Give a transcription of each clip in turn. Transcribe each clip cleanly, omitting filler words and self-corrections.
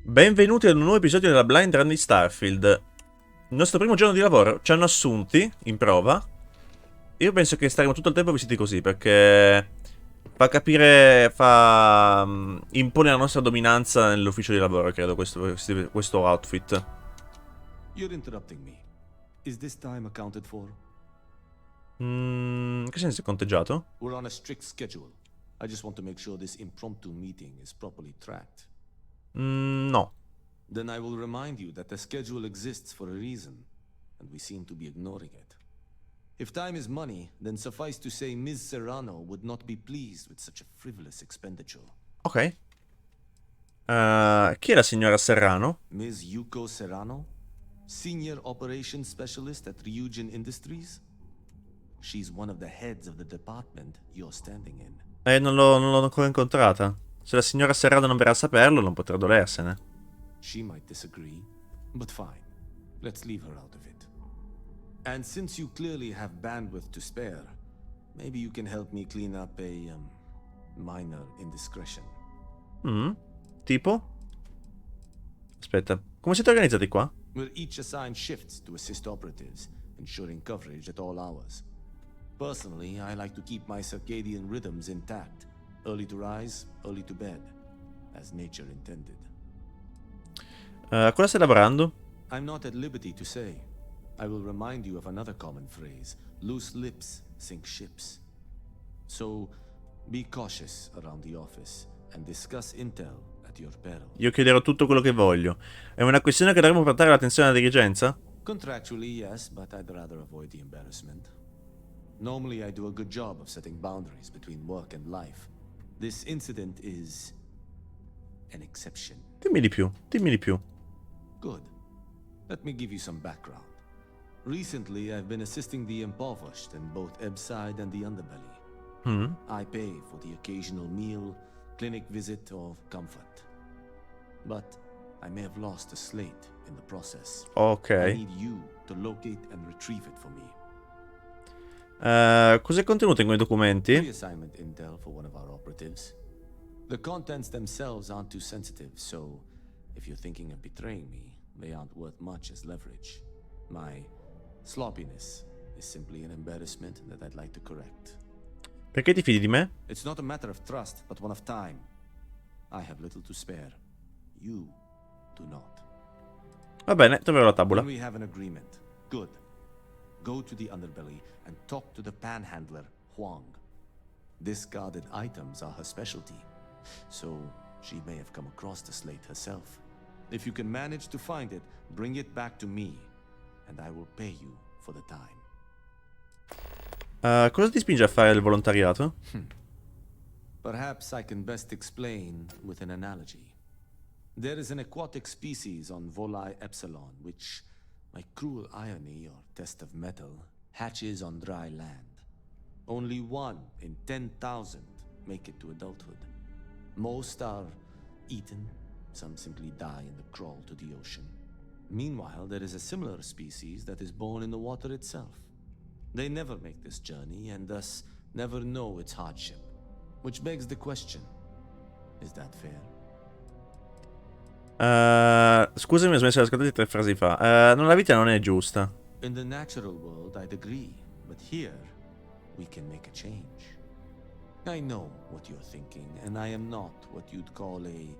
Benvenuti ad un nuovo episodio della Blind Run di Starfield. Il nostro primo giorno di lavoro, ci hanno assunti in prova. Io penso che staremo tutto il tempo vestiti così perché fa capire, impone la nostra dominanza nell'ufficio di lavoro, credo, questo outfit. You're interrupting me. Is this time accounted for? Che senso è conteggiato? We're on a strict schedule. I just want to make sure this impromptu meeting is properly tracked. No. Then I will remind you that the schedule exists for a reason, and we seem to be ignoring it. If time is money, then suffice to say Ms. Serrano would not be pleased with such a frivolous expenditure. Ok. Chi è la signora Serrano? Ms. Yuko Serrano, Senior Operations Specialist at Ryujin Industries? She's one of the heads of the department you're standing in. Non l'ho ancora incontrata. Se la signora Serrano non verrà a saperlo, non potrà dolersene. She might disagree, but fine. Let's leave her out of it. And since you clearly have bandwidth to spare, maybe you can help me clean up a minor indiscretion. Tipo? Aspetta, come siete organizzati qua? We're each assigned shifts to assist operatives, ensuring coverage at all hours. Personally, I like to keep my circadian rhythms intact. Early to rise, early to bed, as nature intended. Cosa stai lavorando? I'm not at liberty to say. I will remind you of another common phrase. Loose lips sink ships. So, be cautious around the office and discuss intel at your peril. Io chiederò tutto quello che voglio. È una questione che dovremmo portare all'attenzione della dirigenza? Contractually, yes, but I'd rather avoid the embarrassment. Normally, I do a good job of setting boundaries between work and life. This incident is an exception. Dimmi di più, dimmi di più. Good. Let me give you some background. Recently, I've been assisting the impoverished in both Ebbside and the underbelly. I pay for the occasional meal, clinic visit, or comfort. But I may have lost a slate in the process. Ok. I need you to locate and retrieve it for me. Cos'è contenuto in quei documenti? Pre-assignment intel for one of our operatives. The contents themselves aren't too sensitive, so if you're thinking of betraying me, they aren't worth much as leverage. My sloppiness is simply an embarrassment that I'd like to correct. Perché ti fidi di me? It's not a matter of trust, but one of time. I have little to spare. You do not. Va bene, troverò la tavola. Then we have an agreement. Good. Go to the underbelly and talk to the panhandler, Huang. Discarded items are her specialty, so she may have come across the slate herself. If you can manage to find it, bring it back to me, and I will pay you for the time. Cosa ti spinge a fare il volontariato? Perhaps I can best explain with an analogy. There is an aquatic species on Volai Epsilon, which, by cruel irony or test of metal, hatches on dry land. Only 1 in 10,000 make it to adulthood. Most are eaten, some simply die in the crawl to the ocean. Meanwhile, there is a similar species that is born in the water itself. They never make this journey and thus never know its hardship. Which begs the question, is that fair? Scusami, ho smesso di ascoltare 3 frasi fa. La vita non è giusta. In the natural world, I'd agree, but here, we can make a change. I know what you're thinking, and I am not what you'd call a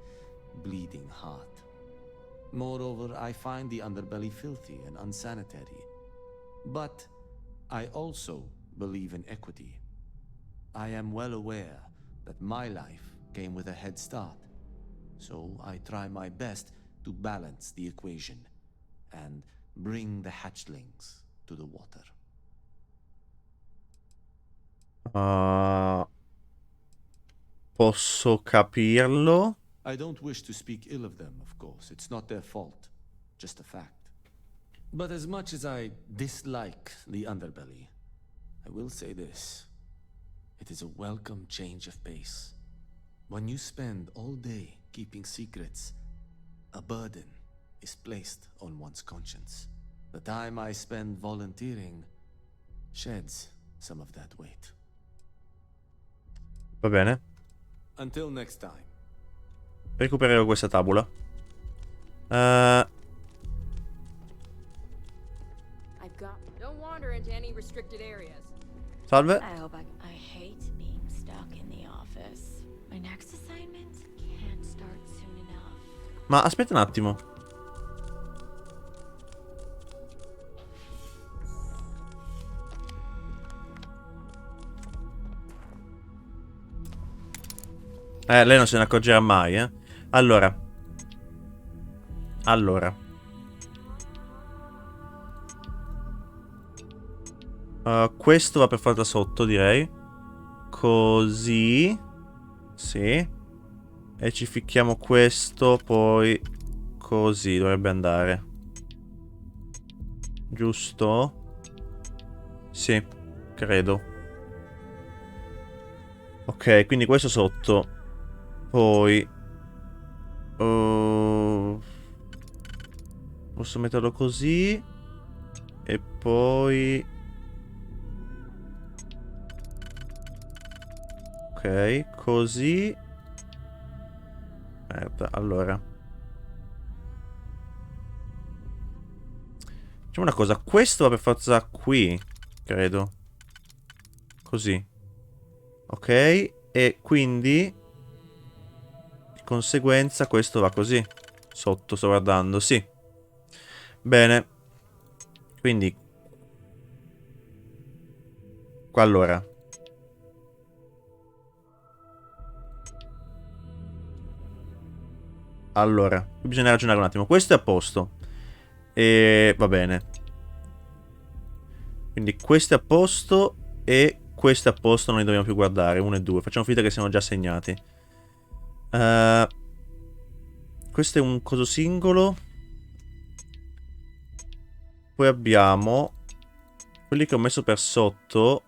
bleeding heart. Moreover, I find the underbelly filthy and unsanitary. But I also believe in equity. I am well aware that my life came with a head start. So I try my best to balance the equation and bring the hatchlings to the water. Posso capirlo? I don't wish to speak ill of them, of course. It's not their fault, just a fact. But as much as I dislike the underbelly, I will say this. It is a welcome change of pace. When you spend all day keeping secrets, a burden is placed on one's conscience. The time I spend volunteering sheds some of that weight. Va bene. Until next time. Recupererò questa tavola. Salve. I hate being stuck in the office. My next assignment can't start soon enough. Ma aspetta un attimo. Lei non se ne accorgerà mai, eh. Allora. Questo va per forza sotto, direi. Così. Sì. E ci ficchiamo questo, poi così dovrebbe andare. Giusto? Sì, credo. Ok, quindi questo sotto. Poi posso metterlo così. E poi ok, così. Merda, allora facciamo una cosa. Questo va per forza qui, credo. Così. Ok. E quindi di conseguenza questo va così. Sotto, sto guardando, sì. Bene. Quindi qua allora. Allora, qui bisogna ragionare un attimo. Questo è a posto. E va bene. Quindi questo è a posto e questo è a posto, non li dobbiamo più guardare. 1 e 2. Facciamo finta che siano già segnati. Questo è un coso singolo. Poi abbiamo quelli che ho messo per sotto,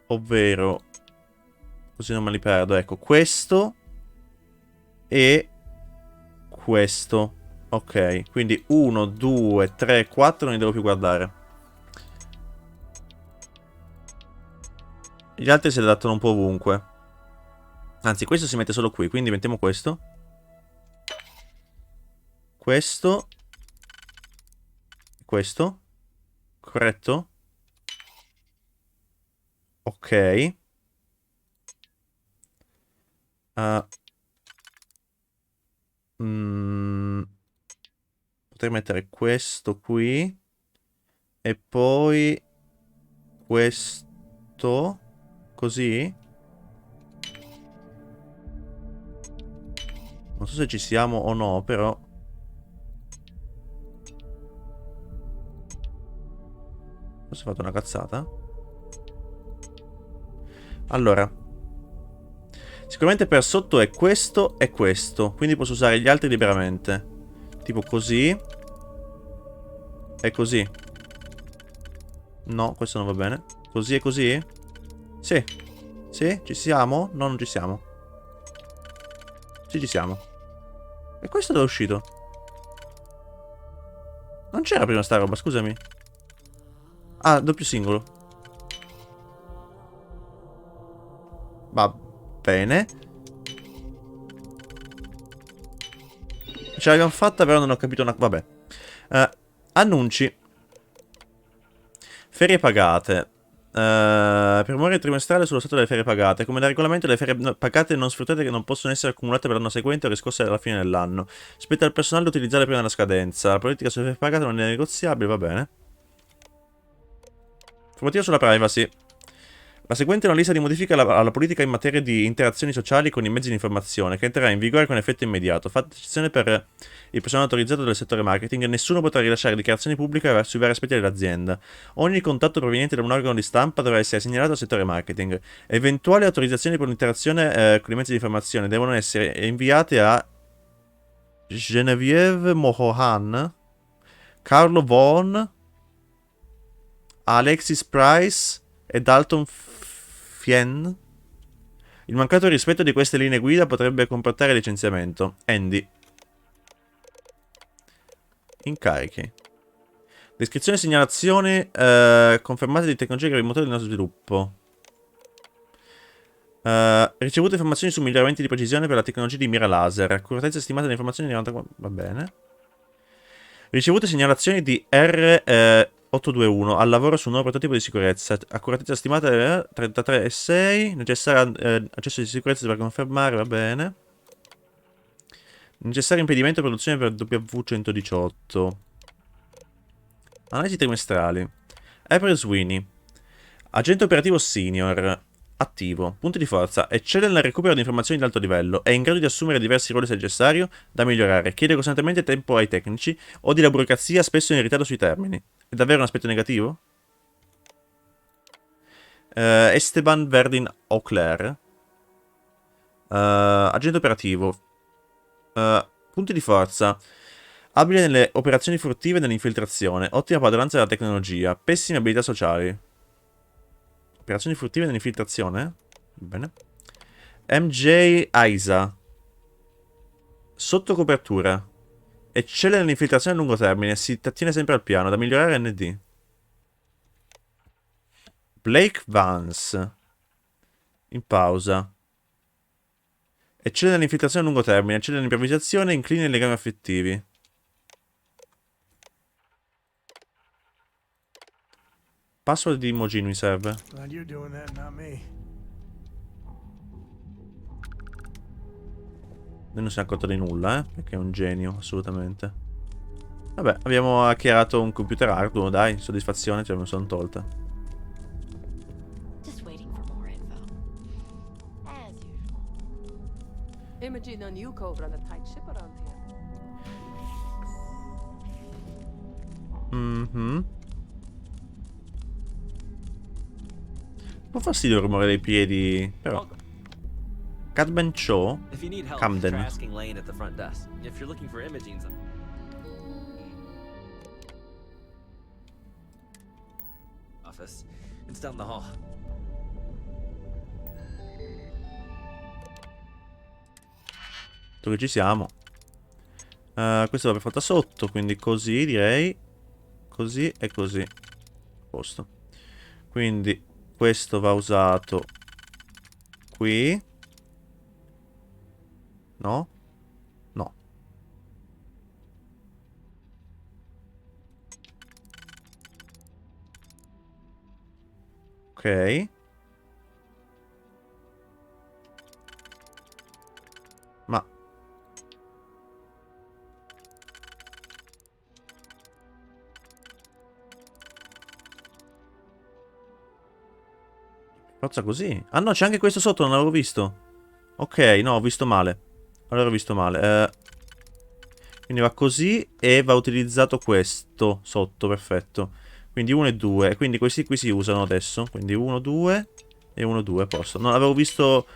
ovvero, così non me li perdo, ecco, questo e questo. Ok, quindi 1, 2, 3, 4 non li devo più guardare. Gli altri si adattano un po' ovunque. Anzi, questo si mette solo qui, quindi mettiamo questo. Questo. Questo. Corretto? Ok. Potrei mettere questo qui. E poi questo. Così. Non so se ci siamo o no, però. Forse ho fatto una cazzata. Allora. Sicuramente per sotto è questo e questo. Quindi posso usare gli altri liberamente. Tipo così. E così. No, questo non va bene. Così e così? Sì. Sì? Ci siamo? No, non ci siamo. Sì, ci siamo. E questo dove è uscito? Non c'era prima sta roba, scusami. Ah, doppio singolo. Va bene. Ce l'abbiamo fatta, però non ho capito una... Vabbè. Annunci. Ferie pagate. Promuovere trimestrale sullo stato delle ferie pagate. Come da regolamento, le ferie pagate non sfruttate che non possono essere accumulate per l'anno seguente o riscosse alla fine dell'anno. Spetta al personale utilizzarle prima della scadenza. La politica sulle ferie pagate non è negoziabile, va bene. Informativa sulla privacy. La seguente è una lista di modifiche alla politica in materia di interazioni sociali con i mezzi di informazione, che entrerà in vigore con effetto immediato. Fatta eccezione per il personale autorizzato del settore marketing, nessuno potrà rilasciare dichiarazioni pubbliche sui vari aspetti dell'azienda. Ogni contatto proveniente da un organo di stampa dovrà essere segnalato al settore marketing. Eventuali autorizzazioni per l'interazione con i mezzi di informazione devono essere inviate a Genevieve Mohohan, Carlo Vaughan, Alexis Price e Dalton Fien. Il mancato rispetto di queste linee guida potrebbe comportare licenziamento. Andy. Incarichi. Descrizione e segnalazioni confermate di tecnologie che il motore del nostro sviluppo. Ricevute informazioni su miglioramenti di precisione per la tecnologia di mira laser. Accuratezza stimata delle informazioni di 94. Va bene. Ricevute segnalazioni di R821 al lavoro su un nuovo prototipo di sicurezza. Accuratezza stimata 33,6. Necessario accesso di sicurezza per confermare, va bene. Necessario impedimento di produzione per W118. Analisi trimestrali. April Sweeney. Agente operativo senior. Attivo. Punti di forza. Eccelle nel recupero di informazioni di alto livello. È in grado di assumere diversi ruoli se necessario da migliorare. Chiede costantemente tempo ai tecnici. Odia la burocrazia, spesso in ritardo sui termini. È davvero un aspetto negativo? Esteban Verdin Auclair. Agente operativo. Punti di forza. Abile nelle operazioni furtive e nell'infiltrazione. Ottima padronanza della tecnologia. Pessime abilità sociali. Operazioni furtive nell'infiltrazione? Bene. MJ Aiza. Sotto copertura. Eccelle nell'infiltrazione a lungo termine. Si trattiene sempre al piano. Da migliorare ND. Blake Vance. In pausa. Eccelle nell'infiltrazione a lungo termine. Eccelle nell'improvvisazione. Incline nei legami affettivi. Password di Imogene mi serve. Non si è accorto di nulla, perché è un genio, assolutamente. Vabbè, abbiamo hackeato un computer arduo, dai, soddisfazione, ce la sono tolta. Just waiting for more info. As usual. Imogene and Yuko run a tight ship around here. Mhm. Un po' fastidio il rumore dei piedi, però. Cadman Cho. If you need help, Camden. try asking Lane at the front desk. If you're looking for Imogene's office, it's down the hall. Dove ci siamo? Questo va per forza sotto, quindi così direi. Così e così. A posto. Quindi questo va usato qui. No? No. Ok. Ma forza così. Ah no, c'è anche questo sotto, non l'avevo visto. Ok, no, ho visto male. Allora ho visto male. Quindi va così e va utilizzato questo sotto, perfetto. Quindi 1 e 2. Quindi questi qui si usano adesso. Quindi 1, 2 e 1, 2, a posto. Non avevo visto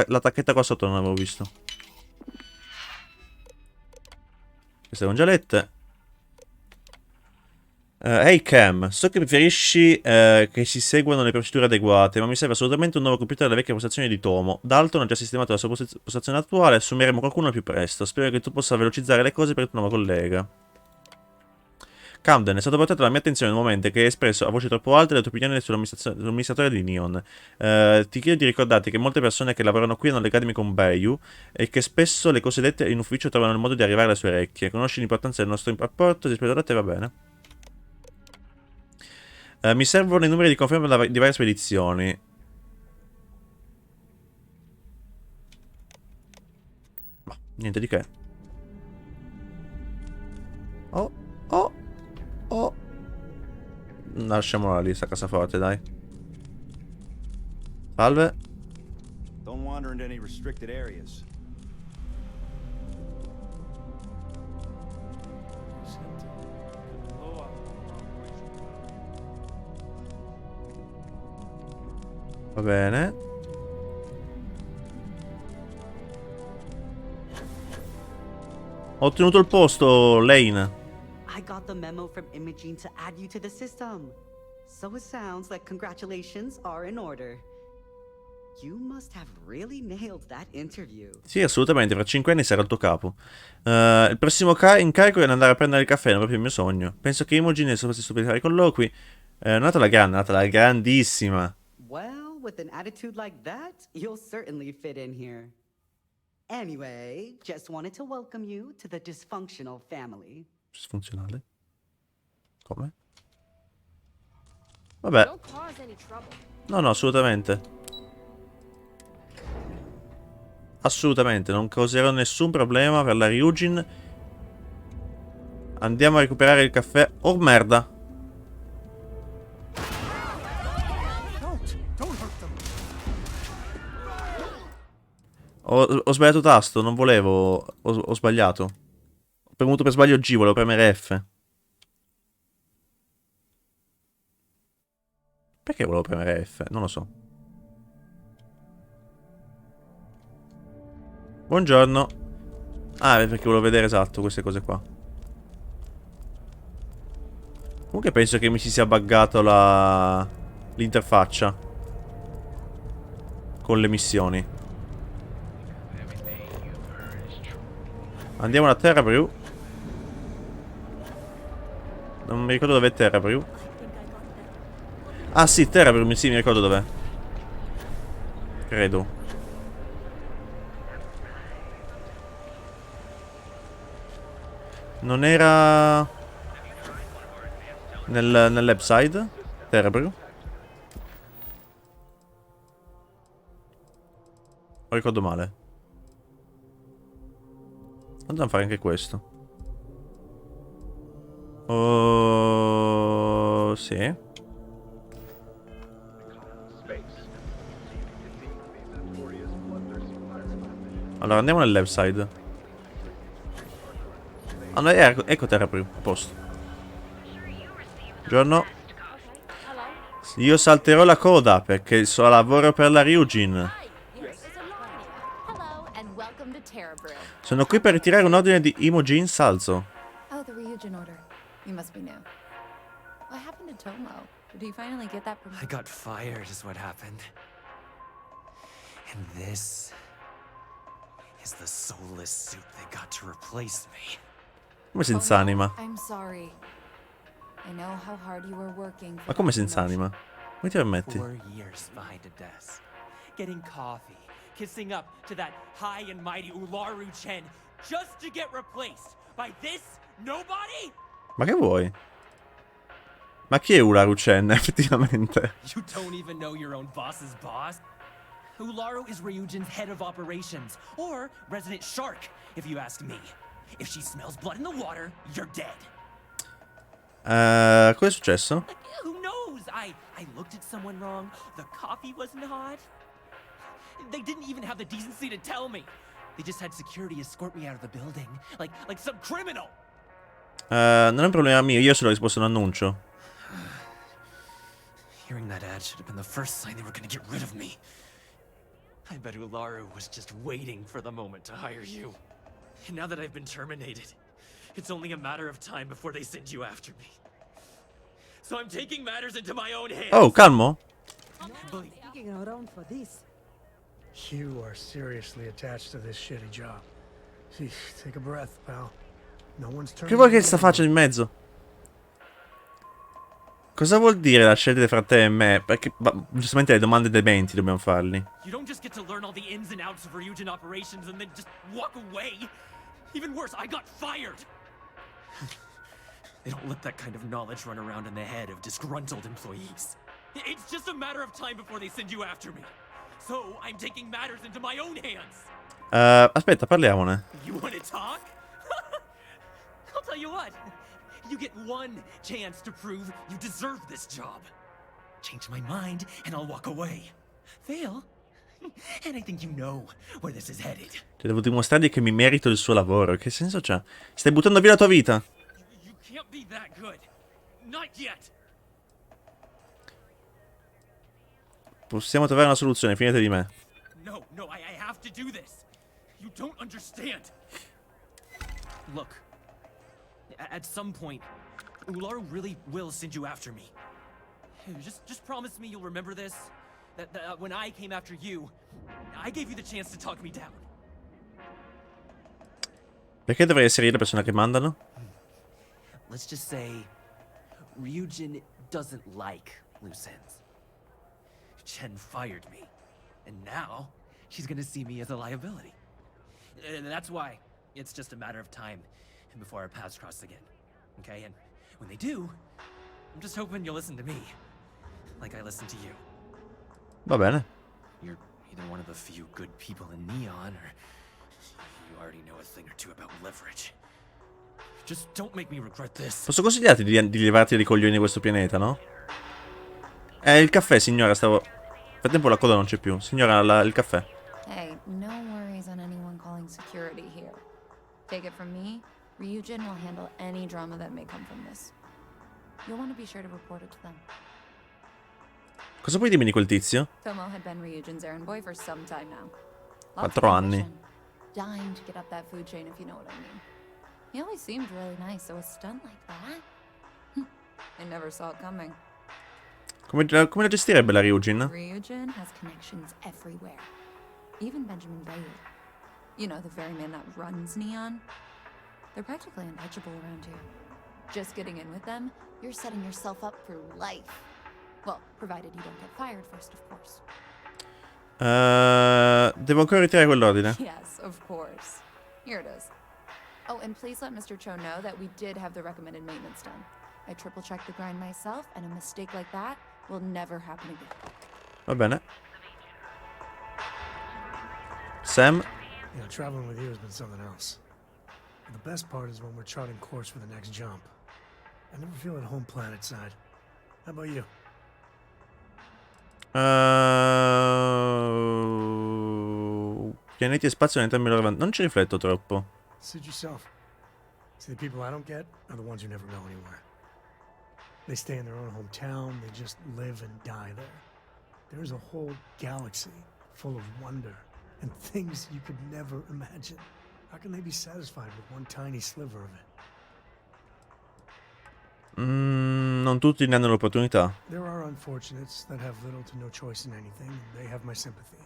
la tacchetta qua sotto, non l'avevo visto. Queste sono già lette. Hey Cam, so che preferisci che si seguano le procedure adeguate, ma mi serve assolutamente un nuovo computer delle vecchie postazioni di Tomo. Dalton ha già sistemato la sua postazione attuale, assumeremo qualcuno al più presto. Spero che tu possa velocizzare le cose per il tuo nuovo collega. Camden, è stato portato alla mia attenzione nel momento che hai espresso a voce troppo alte le tue opinioni sull'amministratore di Neon. Ti chiedo di ricordarti che molte persone che lavorano qui hanno legami con Bayou e che spesso le cose dette in ufficio trovano il modo di arrivare alle sue orecchie. Conosci l'importanza del nostro rapporto, si spera da te, va bene. Mi servono i numeri di conferma di varie spedizioni. Ma, niente di che. Oh, oh, oh. Lasciamola lì, sta cassaforte, dai. Salve. Don't wander into any restricted areas. Va bene. Ho ottenuto il posto, Lane. I got the memo from Imogene to add you to the system. So it sounds like congratulations are in order. You must have really nailed that interview. Sì, assolutamente, fra 5 anni sarà il tuo capo. Il prossimo incarico è andare a prendere il caffè, è proprio il mio sogno. Penso che Imogen e i suoi stupidi colloqui. Non è nata la grande, è nata la grandissima. Well, with an attitude like that, you'll certainly fit in here. Anyway, just wanted to welcome you to the dysfunctional family. Funzionale. Come? Vabbè. Don't cause any trouble. No, no, assolutamente. Assolutamente, non causerò nessun problema per la Ryujin. Andiamo a recuperare il caffè. Oh, merda. Ho sbagliato tasto, non volevo. Ho sbagliato. Ho premuto per sbaglio G, volevo premere F. Perché volevo premere F? Non lo so. Buongiorno. Ah, è perché volevo vedere esatto queste cose qua. Comunque penso che mi si sia buggato l'interfaccia con le missioni. Andiamo a Terra Brew. Non mi ricordo dov'è Terra Brew. Ah sì, Terra Brew, sì, mi ricordo dov'è. Credo. Non era nell'website? Terra Brew? O ricordo male? Andiamo a fare anche questo. Oh, sì. Allora andiamo nel left side. Ah, no, ecco Terra Brew, a posto. Buongiorno. Io salterò la coda perché lavoro per la Ryujin. Sono qui per ritirare un ordine di Imogen Salzo. Oh, the Ryujin order. You must be new. What happened to Tomo? Did he finally get that I promotion? got fired is what happened. And this is the soulless suit they got to replace me. Come senza anima? I'm sorry. I know how hard you were working for Ma come that senza promotion. anima? Come ti permetti? 4 years behind a desk, getting coffee, kissing up to that high and mighty Ularu Chen, just to get replaced by this nobody? Ma che vuoi? Ma chi è Ularu Chen, effettivamente? You don't even know your own boss's boss? Ularu is Ryujin's head of operations, or resident shark, if you ask me. If she smells blood in the water, you're dead. Cosa è successo? Like, who knows? I looked at someone wrong. The coffee wasn't hot. They didn't even have the decency to tell me. They just had security escort me out of the building, like some criminal. Non è un problema mio, io solo ho risposto a un annuncio. Hearing that ad should have been the first sign they were gonna get rid of me. I bet Ularu was just waiting for the moment to hire you. And now that I've been terminated, it's only a matter of time before they send you after me. So I'm taking matters into my own hands. Oh, calmo. Sticking around for this. You are seriously attached to this shitty job. Gee, take a breath, pal. No one's turning. Che vuoi che sta faccia in mezzo? Cosa vuol dire la scelta fra te e me? Perché giustamente le domande dei menti dobbiamo farli. You don't just get to learn all the ins and outs of Ryujin operations and then just walk away. Even worse, I got fired. They don't let that kind of knowledge run around in the head of disgruntled employees. It's just a matter of time before they send you after me. So I'm taking matters into my own hands. Aspetta, parliamone. You want to talk? I'll tell you what. You get one chance to prove you deserve this job. Change my mind and I'll walk away. Fail? And I think you know where this is headed. Cioè, devo dimostrargli che mi merito il suo lavoro. Che senso c'ha? Stai buttando via la tua vita. You can't be that good. Not yet. Possiamo trovare una soluzione, finite di me. No, I have to do this. You don't understand. Look, at some point, Ularu really will send you after me. Just promise me you'll remember this. That when I came after you, I gave you the chance to talk me down. Perché dovrei essere io la persona che mandano? Let's just say, Ryujin doesn't like loose ends. Chen fired me, and now she's gonna see me as a liability. And that's why it's just a matter of time before our paths cross again. Okay, and when they do, I'm just hoping you'll listen to me, like I listen to you. Va bene. You're either one of the few good people in Neon, or you already know a thing or two about leverage. Just don't make me regret this. Posso consigliarti di levarti dei coglioni di questo pianeta, no? Il caffè, signora, stavo... Nel frattempo la coda non c'è più. Signora, il caffè. Hey, no worries on anyone calling security here. Take it from me, Ryujin will handle any drama that may come from this. You'll want to be sure to report it to them. Cosa puoi dirmi di quel tizio? Tomo had been Ryujin's errand boy for some time now. 4 anni. Dying to get up that food chain, if you know what I mean. He always seemed really nice, so a stunt like that? I never saw it coming. Come la gestirebbe la Ryujin? Ryujin has connections everywhere. Even Benjamin Bayou. You know, the very man that runs Neon. They're practically untouchable around here. Just getting in with them, you're setting yourself up for life. Well, provided you don't get fired first, of course. Devo ancora ritirare quell'ordine. Yes, of course. Here it is. Oh, and please let Mr. Cho know that we did have the recommended maintenance done. I triple-checked the grind myself, and a mistake like that will never happen again. Va bene. Sam? You know, traveling with you has been something else. And the best part is when we're charting course for the next jump. I never feel at home planet side. How about you? Pianeti e spazio sono entrambi loro avanti. Non ci rifletto troppo. Suit yourself. See, the people I don't get are the ones who never go anywhere. They stay in their own hometown, they just live and die there. There's a whole galaxy full of wonder and things you could never imagine. How can they be satisfied with one tiny sliver of it? Non tutti ne hanno l'opportunità. There are unfortunates that have little to no choice in anything, and they have my sympathy.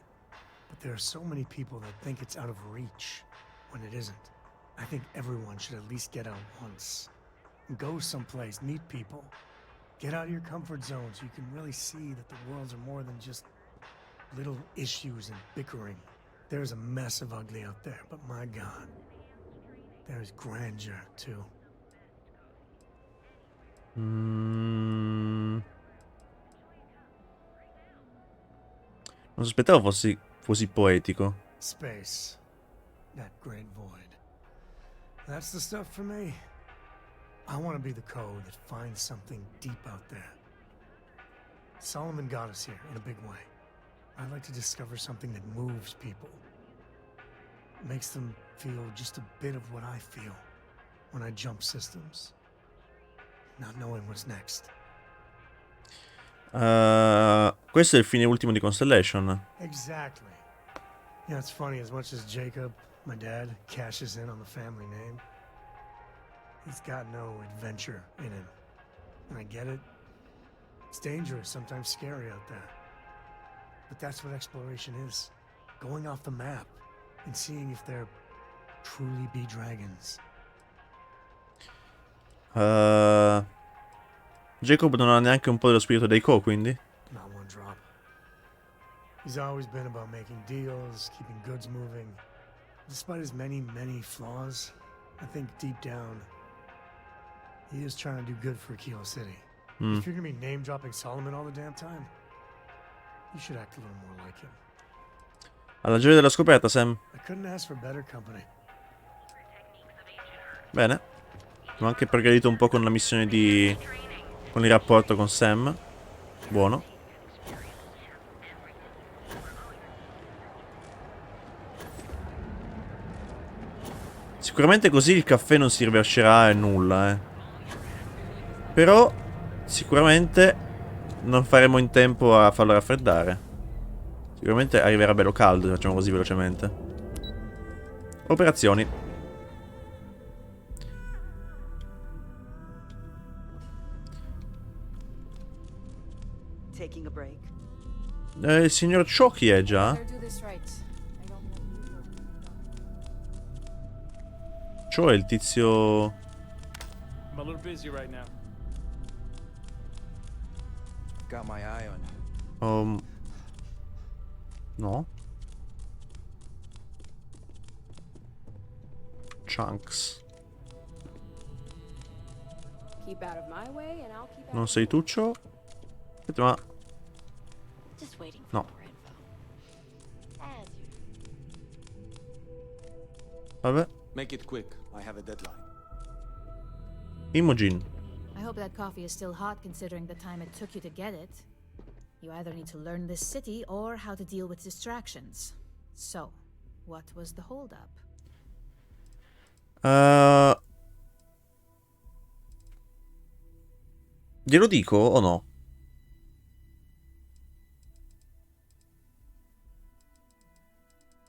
But there are so many people that think it's out of reach when it isn't. I think everyone should at least get out once. Go someplace, meet people. Get out of your comfort zone so you can really see that the worlds are more than just little issues and bickering. There's a mess of ugly out there, but my God, there's grandeur too. Non sospettavo fossi poetico. Space. That great void. That's the stuff for me. I want to be the code that finds something deep out there. Solomon got us here in a big way. I'd like to discover something that moves people. Makes them feel just a bit of what I feel when I jump systems. Not knowing what's next. Questo è il fine ultimo di Constellation. Exactly. You know, it's funny, as much as Jacob, my dad, cashes in on the family name, he's got no adventure in him. And I get it. It's dangerous, sometimes scary out there. But that's what exploration is. Going off the map and seeing if there truly be dragons. Jacob non ha neanche un po' dello spirito dei Co, quindi? Not one drop. He's always been about making deals, keeping goods moving. Despite his many, many flaws, I think deep down, he is trying to do good for Kilo City. If you're gonna be name-dropping Solomon all the damn time, you should act a little more like him. Alla gioia della scoperta, Sam. I couldn't ask for better company. Bene. Ho anche progredito un po' con la missione con il rapporto con Sam. Buono. Sicuramente così il caffè non si riverserà a nulla, Però sicuramente non faremo in tempo a farlo raffreddare. Sicuramente arriverà bello caldo, facciamo così velocemente. Operazioni. Taking a break. Il signor Cho chi è già? Cho è il tizio... I'm a little busy right now. Got my eye on you. No. Chunks. Keep out of my way and I'll keep out Non of sei yours. Tuccio? Aspetta, ma... Just waiting for No. more info. As usual. Vabbè. Make it quick. I have a deadline. Imogen. I hope that coffee is still hot considering the time it took you to get it. You either need to learn this city or how to deal with distractions. So, what was the holdup? Glielo dico o no?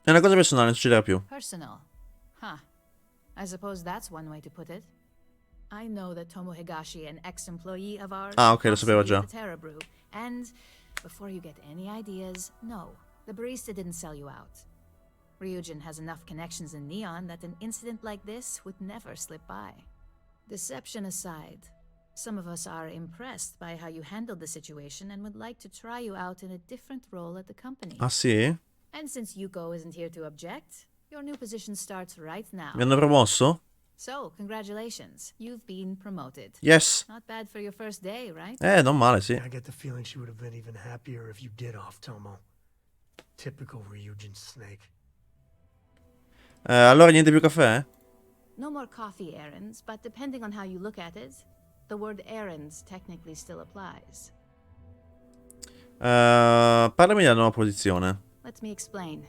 È una cosa personale, non succederà più. Personal. Huh. I suppose that's one way to put it. I know that Tomo Higashi, an ex-employee of ours, Ah, ok, lo sapevo già. the Terra Brew. And before you get any ideas, no, the barista didn't sell you out. Ryujin has enough connections in Neon that an incident like this would never slip by. Deception aside, some of us are impressed by how you handled the situation and would like to try you out in a different role at the company. Ah, sì? And since Yuko isn't here to object, your new position starts right now. Mi hanno promosso? So, congratulations. You've been promoted. Yes. Not bad for your first day, right? Non male, sì. I get the feeling she would have been even happier if you did off Tomo. Typical Ryujin snake. Allora niente più caffè? No more coffee errands, but depending on how you look at it, the word errands technically still applies. Parlami della nuova posizione. Let me explain.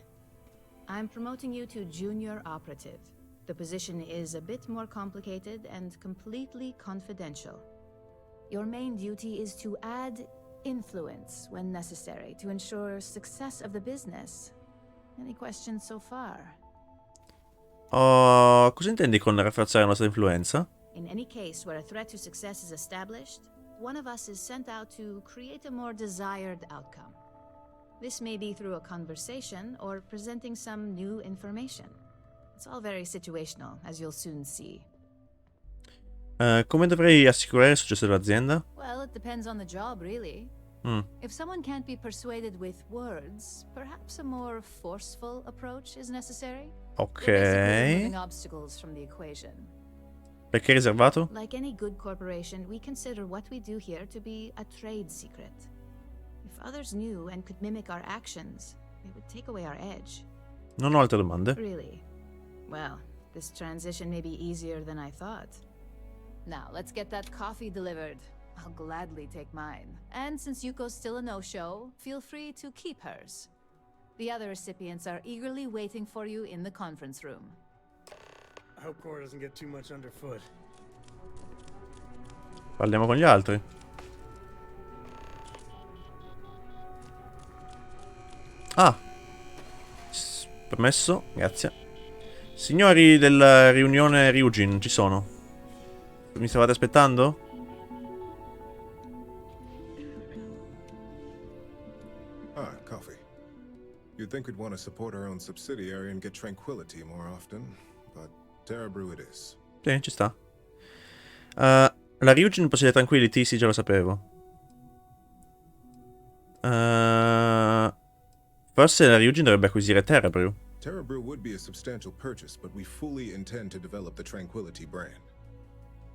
I'm promoting you to junior operative. The position is a bit more complicated and completely confidential. Your main duty is to add influence when necessary to ensure success of the business. Any questions so far? Cosa intendi con rafforzare la nostra influenza? In any case where a threat to success is established, one of us is sent out to create a more desired outcome. This may be through a conversation or presenting some new information. It's all very situational, as you'll soon see. Come dovrei assicurare il successo dell'azienda? Well, it depends on the job, really. If someone can't be persuaded with words, perhaps a more forceful approach is necessary. Ok. You're basically removing obstacles from the equation. Perché è riservato? Like any good corporation, we consider what we do here to be a trade secret. If others knew and could mimic our actions, they would take away our edge. Non ho altre domande. Really? Well, this transition may be easier than I thought. Now, let's get that coffee delivered. I'll gladly take mine. And since Yuko's still a no-show, feel free to keep hers. The other recipients are eagerly waiting for you in the conference room. I hope Cora doesn't get too much underfoot. Parliamo con gli altri. Ah. Permesso, grazie. Signori della riunione Ryujin, ci sono. Mi stavate aspettando? Ah, coffee. You'd think we'd want to support our own subsidiary and get tranquility more often, but Terra Brew it is. Sì, ci sta. La Ryujin possiede Tranquility, sì, già lo sapevo. Forse la Ryujin dovrebbe acquisire Terra Brew. Terra Brew would be a substantial purchase, but we fully intend to develop the Tranquility brand.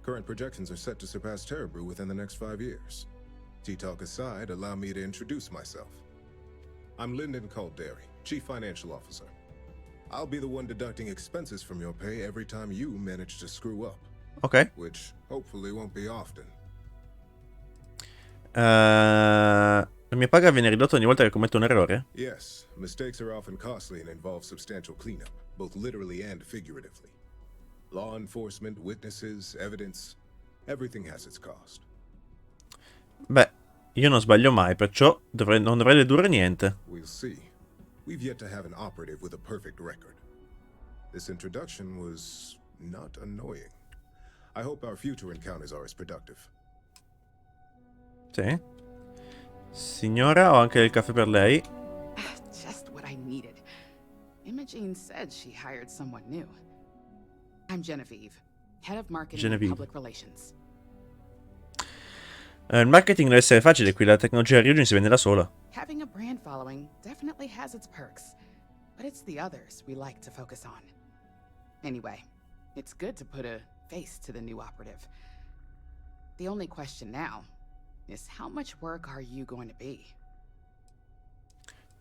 Current projections are set to surpass Terra Brew within the next 5 years. Tea talk aside, allow me to introduce myself. I'm Lyndon Calderi, Chief Financial Officer. I'll be the one deducting expenses from your pay every time you manage to screw up. Ok. Which hopefully won't be often. La mia paga viene ridotta ogni volta che commetto un errore? Yes, mistakes are often costly and involve substantial cleanup, both literally and figuratively. Law enforcement, witnesses, evidence, everything has its cost. Beh, io non sbaglio mai, perciò non dovrei dedurre niente. We'll see. We've yet to have an operative with a perfect record. This introduction was not annoying. I hope our future encounters are as productive. Sì. Signora, ho anche il caffè per lei. Just what I needed. Imogene said she hired someone new. I'm Genevieve, head of marketing and public relations. Il marketing deve essere facile, qui la tecnologia Ryujin si vende da sola. Having a brand following definitely has its perks, but it's the others we like to focus on. Anyway, it's good to put a face to the new operative. The only question now is how much work are you going to be?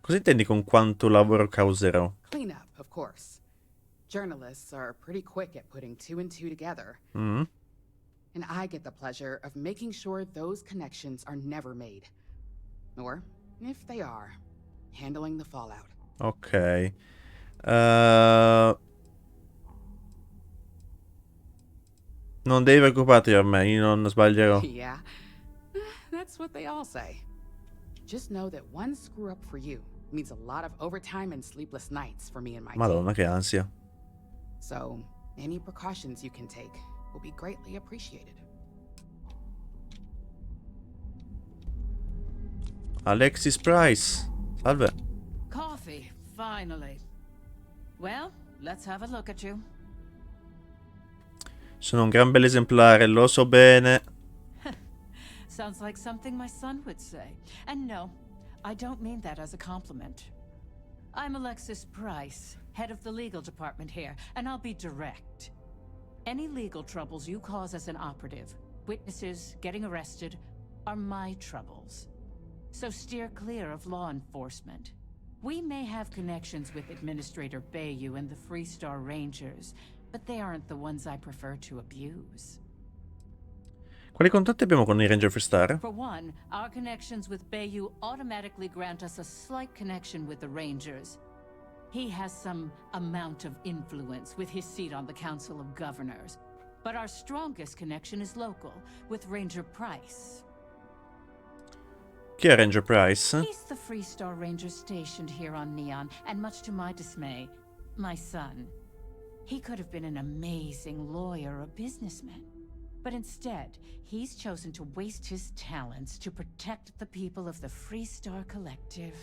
Cosa intendi con quanto lavoro causerò? Cleanup, of course. Journalists are pretty quick at putting two and two together. Mm. And I get the pleasure of making sure those connections are never made. Or, if they are, handling the fallout. Ok. Non devi preoccuparti per me, io non sbaglierò. Yeah, that's what they all say. Just know that one screw up for you means a lot of overtime and sleepless nights for me and my Madonna, team. che ansia. So, any precautions you can take will be greatly appreciated. Alexis Price. Salve. Coffee, finally. Well, let's have a look at you. Sono un gran bel esemplare, lo so bene. Sounds like something my son would say. And no, I don't mean that as a compliment. I'm Alexis Price, head of the legal department here, and I'll be direct. Any legal troubles you cause as an operative, witnesses, getting arrested, are my troubles. So steer clear of law enforcement. We may have connections with Administrator Bayou and the Freestar Rangers, but they aren't the ones I prefer to abuse. Quali contatti abbiamo con i Ranger Freestar? For one, our connections with Bayou automatically grant us a slight connection with the Rangers. He has some amount of influence with his seat on the Council of Governors. But our strongest connection is local, with Ranger Price. Chi è Ranger Price? He's the Freestar Ranger stationed here on Neon, and much to my dismay, my son. He could have been an amazing lawyer or businessman. But instead, he's chosen to waste his talents to protect the people of the Freestar Collective.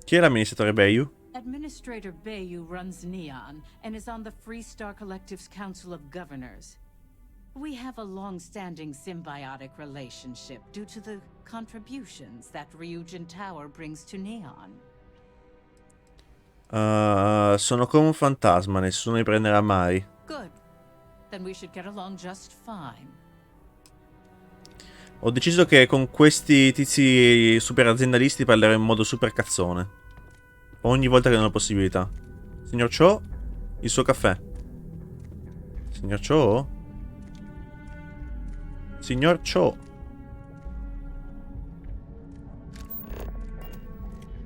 Chi è l'amministratore Bayou? Administrator Bayou runs Neon and is on the Freestar Collective's Council of Governors. We have a long-standing symbiotic relationship due to the contributions that Ryujin Tower brings to Neon. Sono come un fantasma, nessuno mi prenderà mai. Good. Then we should get along just fine. Ho deciso che con questi tizi super aziendalisti parlerò in modo super cazzone. Ogni volta che ne ho la possibilità. Signor Cho, il suo caffè. Signor Cho? Signor Cho.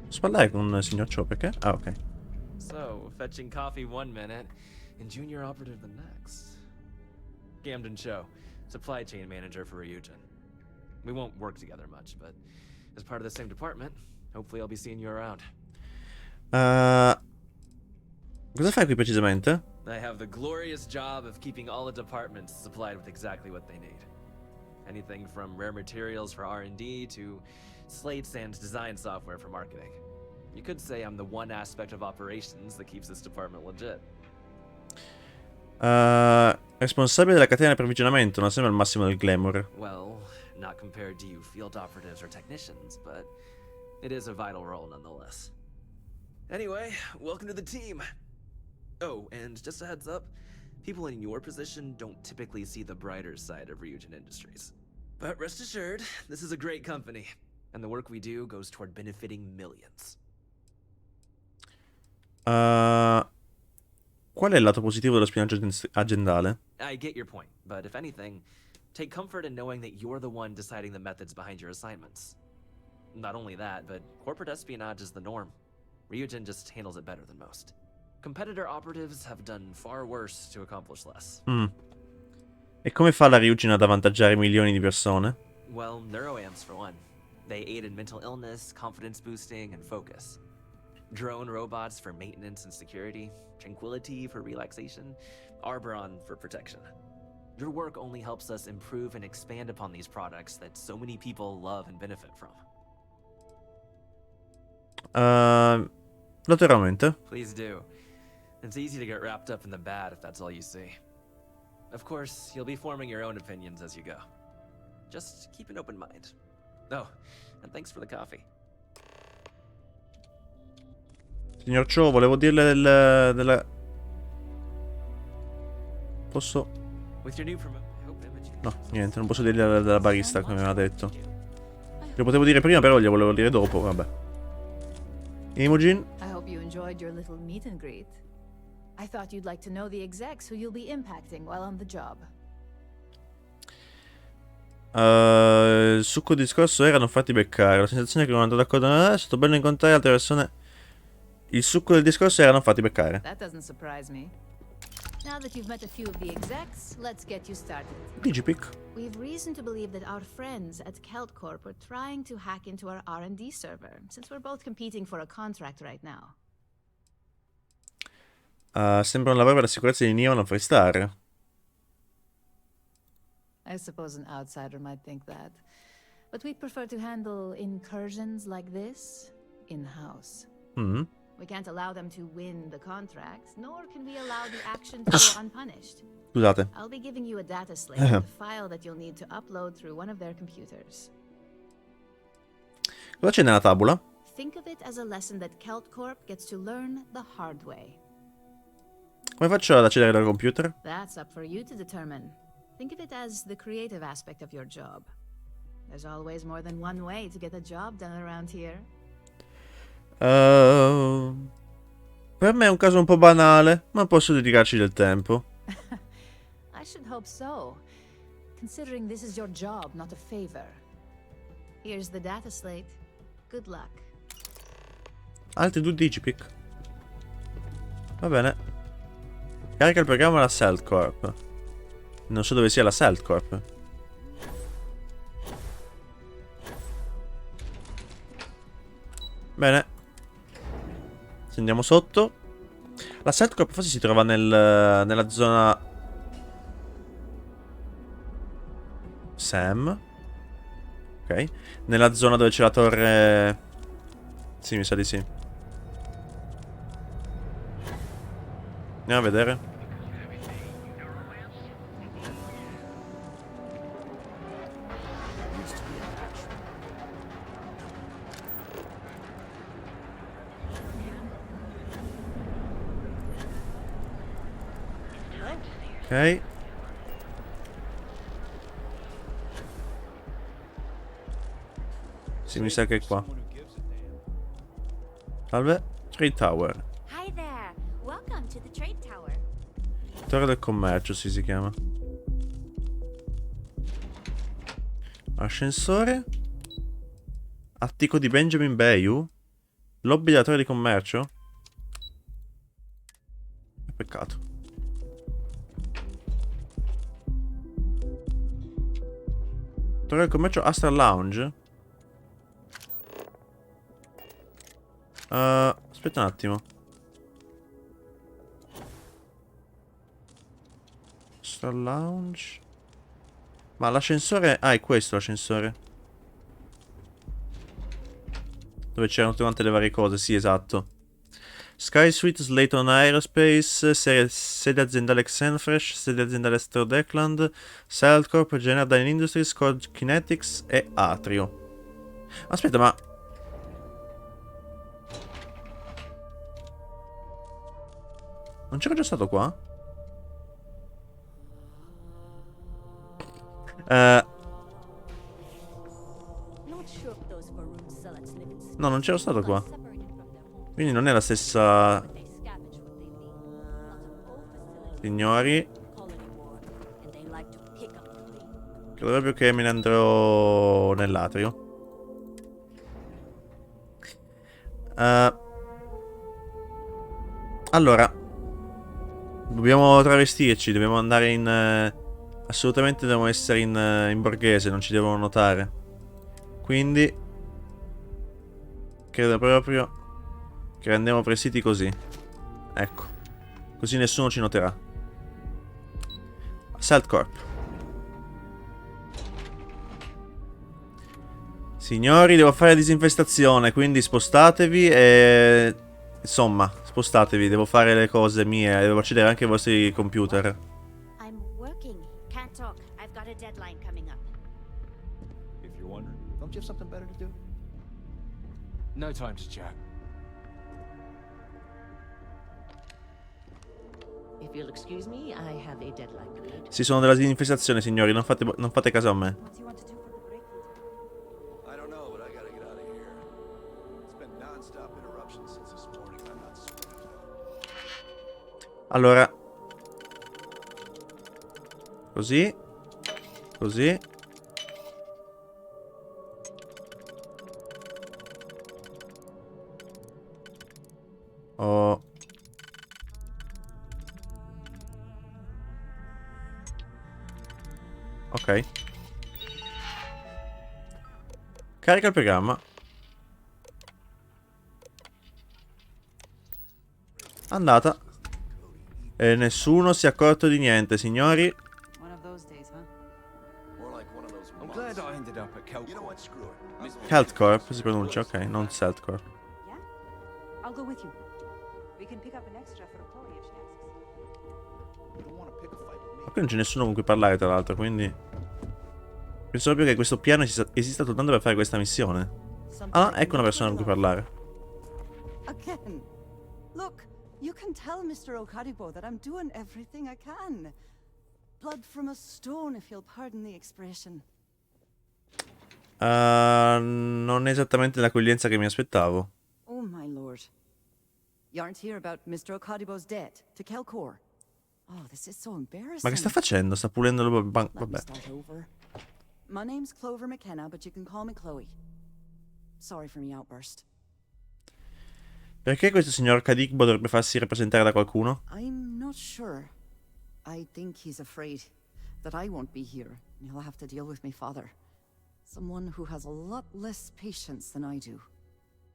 Posso parlare con il signor Cho perché? Ah, ok. So, fetching coffee one minute and junior operative the next. Camden Cho, supply chain manager for Ryujin. We won't work together much, but as part of the same department, hopefully I'll be seeing you around. Cosa fai qui precisamente? I have the glorious job of keeping all the departments supplied with exactly what they need. Anything from rare materials for R&D to slates and design software for marketing. You could say I'm the one aspect of operations that keeps this department legit. Responsabile della catena di approvvigionamento, non sembra il massimo del glamour. Well, not compared to you field operatives or technicians, but it is a vital role nonetheless. Anyway, welcome to the team. Oh, and just a heads up, people in your position don't typically see the brighter side of Ryujin Industries. But rest assured, this is a great company, and the work we do goes toward benefiting millions. Qual è il lato positivo dello spionaggio aziendale? I get your point, but if anything, take comfort in knowing that you're the one deciding the methods behind your assignments. Not only that, but corporate espionage is the norm. Ryujin just handles it better than most. Competitor operatives have done far worse to accomplish less. E come fa la Ryujin ad avvantaggiare milioni di persone? Well, neuroamps for one. They aid in mental illness, confidence boosting, and focus. Drone robots for maintenance and security, Tranquility for relaxation, Arboron for protection. Your work only helps us improve and expand upon these products that so many people love and benefit from. Naturalmente. Please do. It's easy to get wrapped up in the bad if that's all you see. Of course, you'll be forming your own opinions as you go. Just keep an open mind. Oh, and thanks for the coffee. Signor Cho, volevo dirle della... Posso... No, niente, non posso dirgli della barista come aveva detto. Lo potevo dire prima, però glielo volevo dire dopo, vabbè. Imogen? I hope you enjoyed your little meet and greet. I thought you'd like to know the execs who you'll be impacting while on the job. Il succo del discorso era non farti beccare. La sensazione è che non andò d'accordo. È stato bello incontrare altre persone. Il succo del discorso era non farti beccare. That doesn't surprise me. Now that you've met a few of the execs, let's get you started. Digipic. We've reason to believe that our friends at Kelt Corp are trying to hack into our R&D server, since we're both competing for a contract right now. Sembra un lavoro per la sicurezza di Neon o Freestar. I suppose an outsider might think that. But we'd prefer to handle incursions like this in-house. We can't allow them to win the contract, nor can we allow the action to go unpunished. Scusate. I'll be giving you a data slate with a file that you'll need to upload through one of their computers. Cosa c'è nella tavola? Think of it as a lesson that Kelt Corp gets to learn the hard way. Come faccio ad accedere dal computer? That's up for you to determine. Think of it as the creative aspect of your job. There's always more than one way to get a job done around here. Per me è un caso un po' banale, ma posso dedicarci del tempo. I should hope so, considering this is your job, not a favor. Here's the data slate. Good luck. Altri 2 digipic. Va bene. Carica il programma la Celt Corp. Non so dove sia la Celt Corp. Bene. Andiamo sotto. La Celt Corp forse si trova nella zona Sam. Ok. Nella zona dove c'è la torre. Sì, mi sa di sì. Andiamo a vedere. Ok. Sì, mi sa che è qua. Salve. Trade Tower. Hi there. Welcome to the Trade Tower. Torre del commercio, sì, si chiama. Ascensore. Attico di Benjamin Bayou. Lobby della torre di commercio. Peccato. Torre del commercio Astra Lounge. Aspetta un attimo. Astra Lounge. Ma l'ascensore... Ah, è questo l'ascensore. Dove c'erano tutte quante le varie cose, sì, esatto. Sky Suite, Slayton Aerospace, sede aziendale Xenfresh, sede aziendale Strodekland, Celt Corp, General Dine Industries, Code Kinetics e Atrio. Aspetta, ma... non c'ero già stato qua? No, non c'ero stato qua. Quindi non è la stessa... Signori. Credo proprio che me ne andrò nell'atrio. Allora. Dobbiamo travestirci, dobbiamo andare in... assolutamente dobbiamo essere in borghese, non ci devono notare. Quindi... credo proprio... che andiamo vestiti così. Ecco. Così nessuno ci noterà. Celt Corp. Signori, devo fare disinfestazione, quindi spostatevi e... insomma, spostatevi, devo fare le cose mie, devo accedere anche ai vostri computer. I'm working. Can't talk. I've got a deadline coming up. If you're wondering, don't you have something better to do? No time to chat. If you'll excuse me, I have a deadline to meet. Sì, sono della disinfestazione, signori, non fate caso a me. I don't know, but I gotta get out of here. It's been non-stop interruptions since this morning. I'm not sweating. Allora. Così. Così. Oh. Ok. Carica il programma. Andata. E nessuno si è accorto di niente, signori. I'm glad I ended up at Cal. You know what? Screw it. Health Corp si pronuncia, ok, non Celt Corp. Yeah? I'll go with you. We can pick up an extra for Chloe if she asks. You don't want to pick a fight with me. Ma qui non c'è nessuno con cui parlare, tra l'altro, quindi penso proprio che questo piano esista soltanto per fare questa missione. Ah, ecco una persona con cui parlare. Again. Look, you can tell Mr. Okaribo that I'm doing everything I can. Blood from a stone, if you'll pardon the expression. Non è esattamente l'accoglienza che mi aspettavo. Oh, my lord. You aren't here about Mr. Okaribo's debt to Kelkor. Oh, this is so embarrassing. Ma che sta facendo? Sta pulendo il banco. Vabbè. My name's Clover McKenna, but you can call me Chloe. Sorry for my outburst. Perché questo signor Kadikbo dovrebbe farsi rappresentare da qualcuno? I'm not sure. I think he's afraid that I won't be here, and he'll have to deal with my father. Someone who has a lot less patience than I do.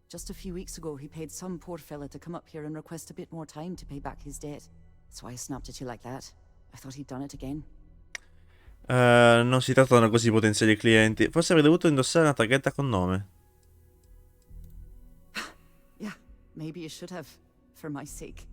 Just a few weeks ago, he paid some poor fella to come up here and request a bit more time to pay back his debt. So I snapped at you like that. I thought he'd done it again. Non si trattano così potenziali clienti. Forse avrei dovuto indossare una targhetta con nome. Yeah, maybe you should have, for my sake.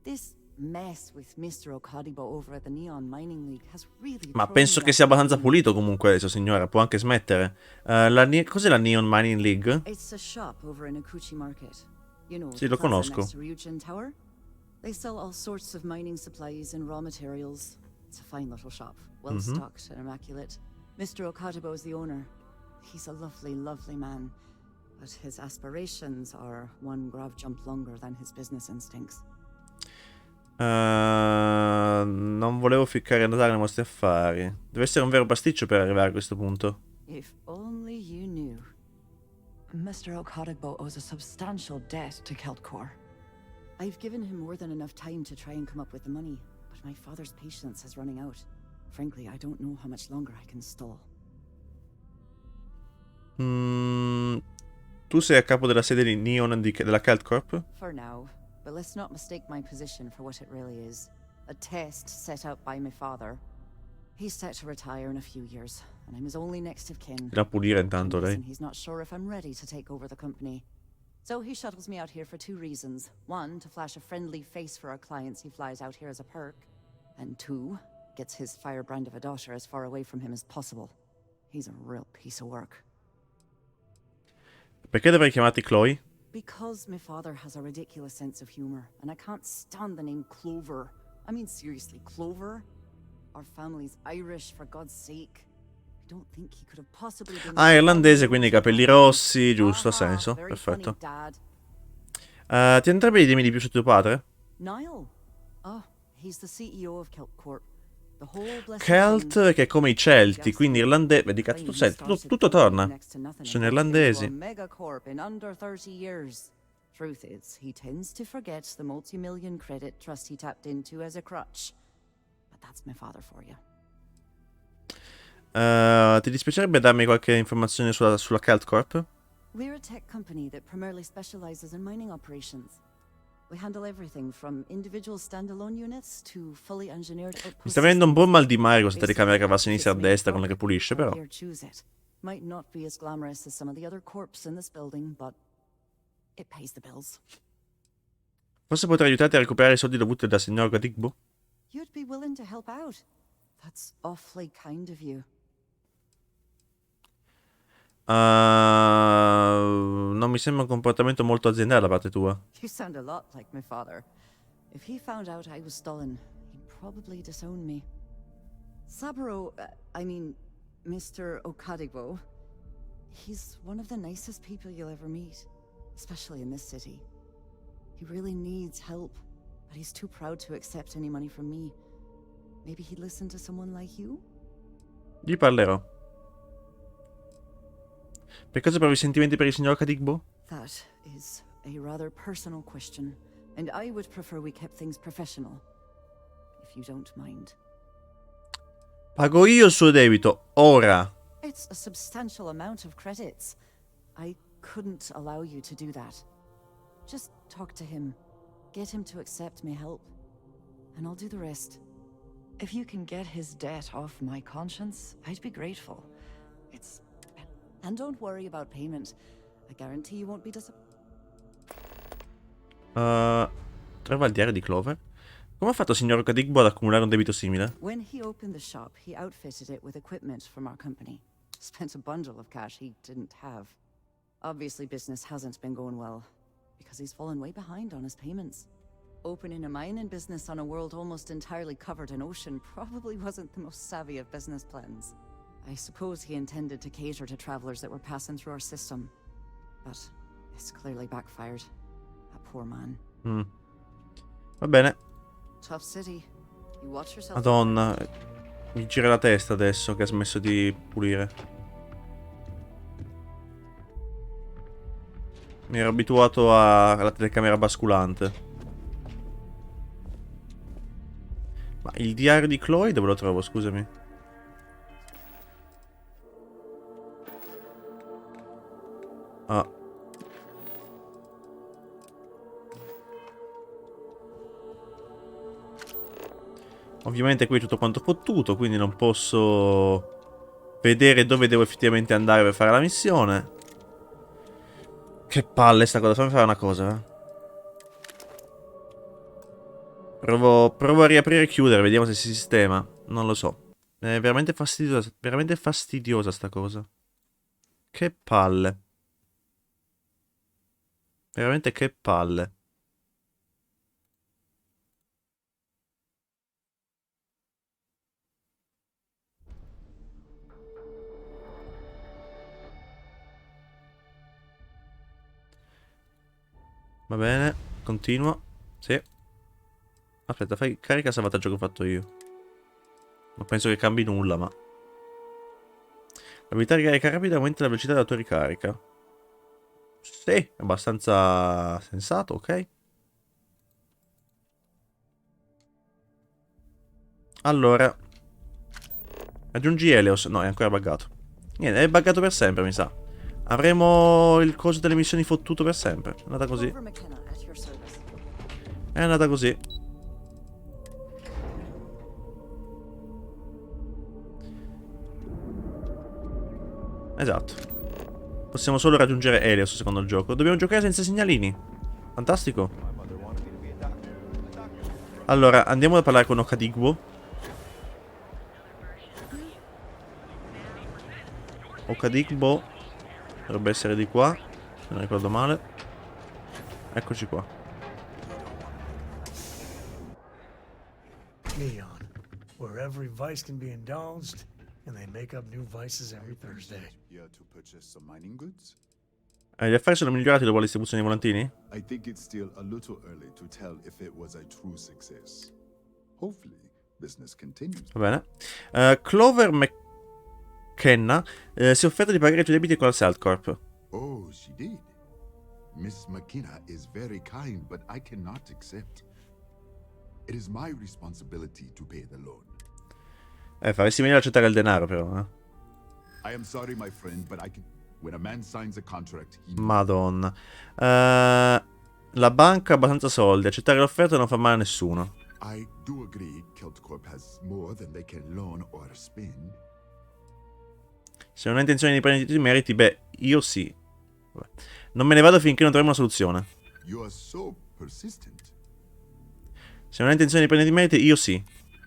This mess with Mr. Okadibo over at the Neon Mining League has really. Ma penso che sia abbastanza pulito comunque adesso, signora. Può anche smettere. Cos'è la Neon Mining League? It's a shop over in Akuchi Market. You know, sì, lo conosco. next to Ryujin Tower. They sell all sorts of mining supplies and raw materials. It's a fine little shop, well stocked and immaculate. Mr. Okadibo is the owner. He's a lovely, lovely man, but his aspirations are one grav jump longer than his business instincts. Non volevo ficcare Natale nei vostri affari. Deve essere un vero pasticcio per arrivare a questo punto. If only you knew. Mr. Okadibo owes a substantial debt to Keltkor. I've given him more than enough time to try and come up with the money, but my father's patience is running out. Frankly, I don't know how much longer I can stall. Tu sei a capo della sede di Neon della Celt Corp? For now, but let's not mistake my position for what it really is. A test set out by my father. He's set to retire in a few years, and I'm his only next of kin. Da pulire intanto lei. He's not sure if I'm ready to take over the company. So he shuttles me out here for two reasons. One, to flash a friendly face for our clients he flies out here as a perk. And two, gets his firebrand of a daughter as far away from him as possible. He's a real piece of work. Perché dovrei chiamarti Chloe? Because my father has a ridiculous sense of humor, and I can't stand the name Clover. I mean, seriously, Clover? Our family's Irish, for God's sake. I don't think he could have possibly been... Ah, irlandese, quindi capelli rossi, giusto, ha senso, perfetto. Ti andrebbe di dirmi di più su tuo padre? Niall. Oh, he's the CEO of Celt Corp. Celt, che è come i Celti, quindi irlandese. Vedi, cazzo, tutto torna. Sono irlandesi. Truth is, he tends to forget the multi-million credit trust he tapped into as a crutch. But that's my father for you. Ti dispiacerebbe darmi qualche informazione sulla Celt Corp? We're a tech company that primarily specializes in mining operations. We handle everything from individual standalone units to fully engineered outposts. Mi sta venendo un buon mal di mare questa telecamera che va a sinistra e a destra con la che pulisce, però. Might not be as glamorous as some of the other corps in this building, but it pays the bills. Forse potrei aiutarti a recuperare i soldi dovuti da signor Gadigbo? You'd be willing to help out. That's awfully kind of you. Non mi sembra un comportamento molto aziendale da parte tua. You sound a lot like my father. If he found out I was stolen, he'd probably disown me. Saburo, Mr. Okadigbo, he's one of the nicest people you'll ever meet, especially in this city. He really needs help, but he's too proud to accept any money from me. Maybe he'd listen to someone like you? Gli parlerò. Per caso provi sentimenti per il signor Okadigbo? That is a rather personal question, and I would prefer we kept things professional, if you don't mind. Pago io il suo debito, ora. It's a substantial amount of credits. I couldn't allow you to do that. Just talk to him. Get him to accept my help. And I'll do the rest. If you can get his debt off my conscience, I'd be grateful. And don't worry about payment. I guarantee you won't be Trova il diario di Clover. Come ha fatto il signor Okadigbo ad accumulare un debito simile? When he opened the shop, he outfitted it with equipment from our company. Spent a bundle of cash he didn't have. Obviously, business hasn't been going well, because he's fallen way behind on his payments. Opening a mining business on a world almost entirely covered in ocean probably wasn't the most savvy of business plans. I suppose he intended to cater to travelers that were passing through our system. But it's clearly backfired. That poor man. Va bene. Tough city. You watch yourself. Madonna. Mi gira la testa adesso che ha smesso di pulire. Mi ero abituato alla telecamera basculante. Ma il diario di Chloe dove lo trovo, scusami? Ah. Ovviamente qui è tutto quanto fottuto, quindi non posso vedere dove devo effettivamente andare per fare la missione. Che palle sta cosa, fammi fare una cosa. Provo a riaprire e chiudere, vediamo se si sistema. Non lo so. È veramente fastidiosa sta cosa. Che palle. Veramente che palle. Va bene, continuo. Sì. Aspetta, fai carica salvataggio che ho fatto io. Non penso che cambi nulla, ma... L'abilità di ricarica rapida aumenta la velocità della tua ricarica. Sì, è abbastanza sensato, ok. Allora. Aggiungi Helios. No, è ancora buggato. Niente, è buggato per sempre, mi sa. Avremo il coso delle missioni fottuto per sempre. È andata così. È andata così. Esatto. Possiamo solo raggiungere Helios secondo il gioco. Dobbiamo giocare senza segnalini. Fantastico. Allora, andiamo a parlare con Okadigbo. Okadigbo dovrebbe essere di qua, se non ricordo male. Eccoci qua. Neon, where every vice can be indulged, and they make up new vices every Thursday. Here to purchase some mining goods? Gli affari sono migliorati dopo la distribuzione dei volantini? I think it's still a little early to tell if it was a true success. Hopefully, business continues. Va bene. Clover McKenna si è offerta di pagare i tuoi debiti con la Salt Corp. Oh, she did. Miss McKenna is very kind, but I cannot accept. It is my responsibility to pay the loan. Faresti meglio accettare il denaro, però, I am sorry, my friend, but I can... When a man signs a contract, he... Madonna. La banca ha abbastanza soldi. Accettare l'offerta non fa male a nessuno. I do agree Kelt Corp has more than they can loan or spend. Se non hai intenzione di prendere i meriti, beh, io sì. Vabbè. Non me ne vado finché non troviamo una soluzione. You are so persistent. Se non hai intenzione di prendere i meriti, io sì.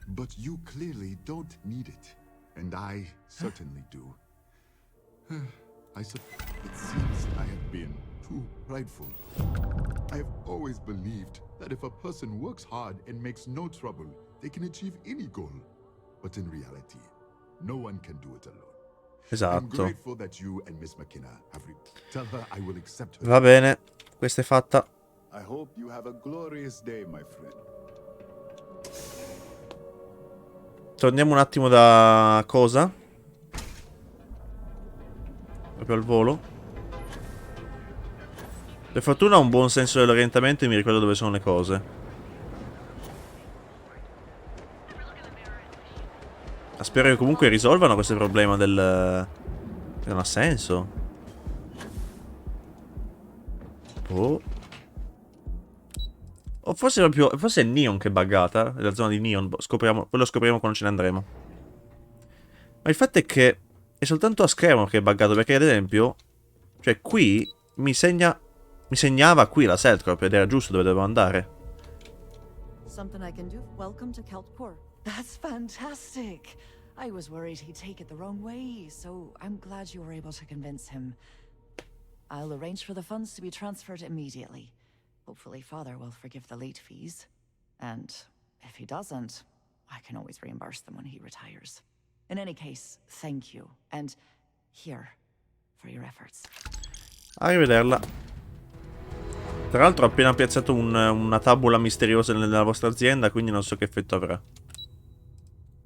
But you clearly don't need it. And I certainly do. It seems I have been too prideful. I have always believed that if a person works hard and makes no trouble, they can achieve any goal. But in reality, no one can do it alone. I'm Esatto. grateful that you and Miss McKenna have tell her I will accept her. Va bene, questa è fatta. I hope you have a glorious day, my friend. Torniamo un attimo da cosa? Proprio al volo. Per fortuna ho un buon senso dell'orientamento e mi ricordo dove sono le cose. Ma spero che comunque risolvano questo problema del... che non ha senso. Oh. O forse proprio... forse è Neon che è buggata. È la zona di Neon. Scopriamo, poi lo scopriremo quando ce ne andremo. Ma il fatto è che è soltanto a schermo che è buggato. Perché ad esempio... cioè qui mi segnava qui la Seltcorp ed era giusto dove dovevo andare. Something I can do? Welcome to Keltcorp. That's fantastic. I was worried he'd take it the wrong way, so I'm glad you were able to convince him. I'll arrange for the funds to be transferred immediately. Hopefully Father will forgive the late fees. And if he doesn't, I can always reimburse them when he retires. In any case, thank you. And here, for your efforts. Arrivederla. Tra l'altro ho appena piazzato una tabula misteriosa nella vostra azienda, quindi non so che effetto avrà.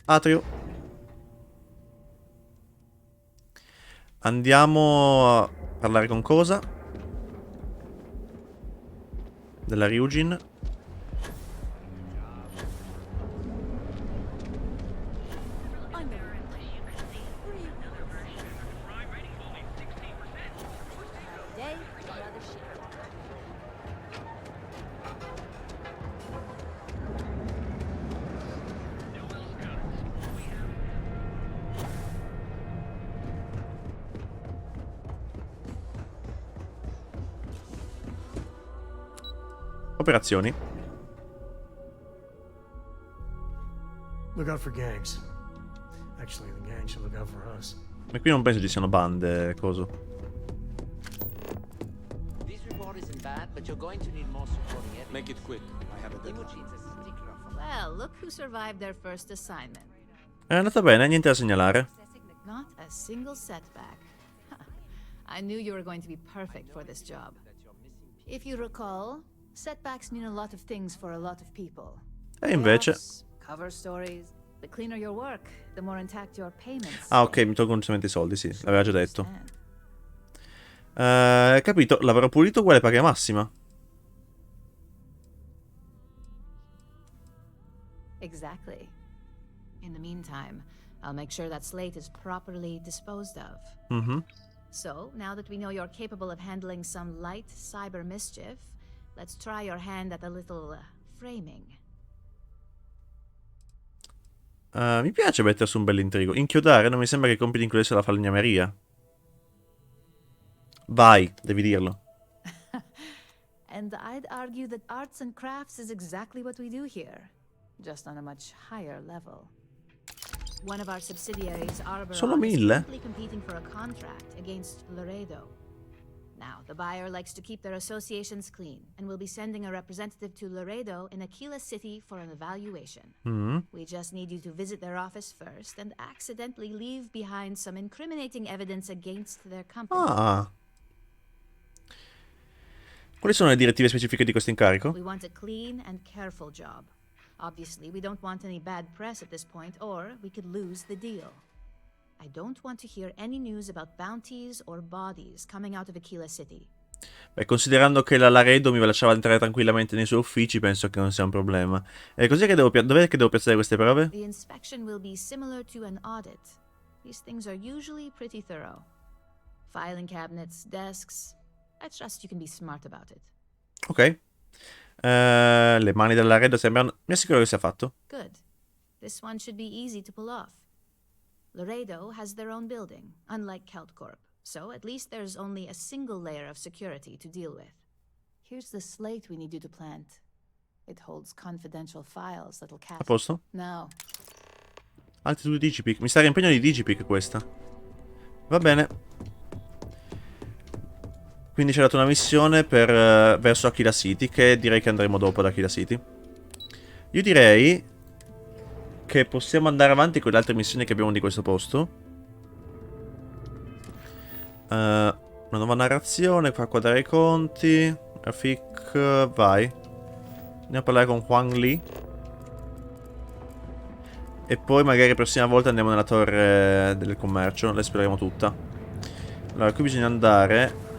Atrio. Andiamo a parlare con cosa? Della Ryujin. Operazioni. Look out for gangs. Actually, the gang should look out for us. Ma qui non penso ci siano bande, coso. This report isn't bad, but you're going to need more supporting evidence. Make it quick. I have a deadline. Well, look who survived their first assignment. È andata bene, niente da segnalare. Not a single setback. I knew you were going to be perfect for this job. If you recall, setbacks mean a lot of things for a lot of people. E invece... Cover stories. The cleaner your work, the more intact your payments. Ah, ok, mi tolgono giustamente i soldi, sì, l'aveva già detto. Capito, lavoro pulito uguale paga massima. Exactly. In the meantime, I'll make sure that slate is properly disposed of. Mm-hmm. So, now that we know you're capable of handling some light cyber mischief, let's try your hand at a little framing. Mi piace mettere su un bell'intrigo. Inchiodare non mi sembra che il compito include la falegnameria. Vai, devi dirlo. And I'd argue that arts and crafts is exactly what we do here, just on a much higher level. One of our subsidiaries, Solo Arboron, is 1000? currently competing for a contract against Laredo. Now, the buyer likes to keep their associations clean, and will be sending a representative to Laredo in Aquila City for an evaluation. We just need you to visit their office first and accidentally leave behind some incriminating evidence against their company. Ah. Quali sono le direttive specifiche di questo incarico? We want a clean and careful job. Obviously, we don't want any bad press at this point, or we could lose the deal. I don't want to hear any news about bounties or bodies coming out of Aquila City. Beh, considerando che la Laredo mi lasciava entrare tranquillamente nei suoi uffici, penso che non sia un problema. E cos'è che dov'è che devo piazzare queste prove? The inspection will be similar to an audit. These things are usually pretty thorough. Filing cabinets, desks. I trust you can be smart about it. Ok. Le mani della Laredo sembrano... Mi assicuro che sia fatto. Good. This one should be easy to pull off. Laredo has their own building, unlike Keltcorp, so at least there's only a single layer of security to deal with. Here's the slate we need you to plant. It holds confidential files that'll cast... A posto? No. Altri 2 digipic. Mi sta riempendo di digipic questa. Va bene. Quindi ci ha dato una missione verso Aquila City, che direi che andremo dopo ad Aquila City. Io direi che possiamo andare avanti con le altre missioni che abbiamo di questo posto. Una nuova narrazione, fa quadrare i conti. Rafik, vai. Andiamo a parlare con Huang Li. E poi magari la prossima volta andiamo nella torre del commercio. L'esploriamo tutta. Allora, qui bisogna andare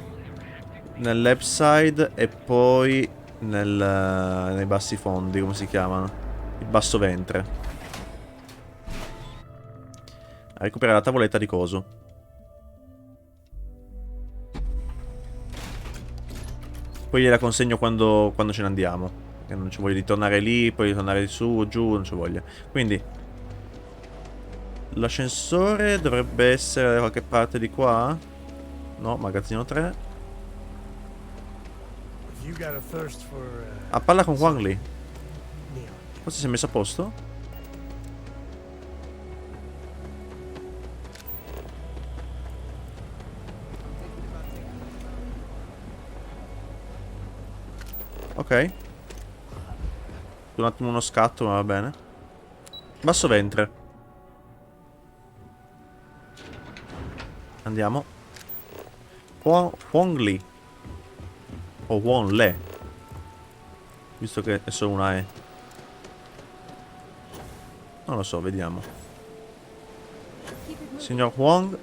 nel left side e poi nei bassi fondi, come si chiamano? Il basso ventre. A recuperare la tavoletta di coso. Poi gliela consegno quando ce ne andiamo. Perché non ci voglio di tornare lì, poi di tornare su, giù, non ci voglio. Quindi l'ascensore dovrebbe essere da qualche parte di qua. No, magazzino 3. Ah, parla con Huang Li. Forse si è messo a posto? Ok. Un attimo uno scatto, ma va bene. Basso ventre. Andiamo. Huang Li. O Huang Le. Visto che è solo una E. Non lo so, vediamo. Signor Huang.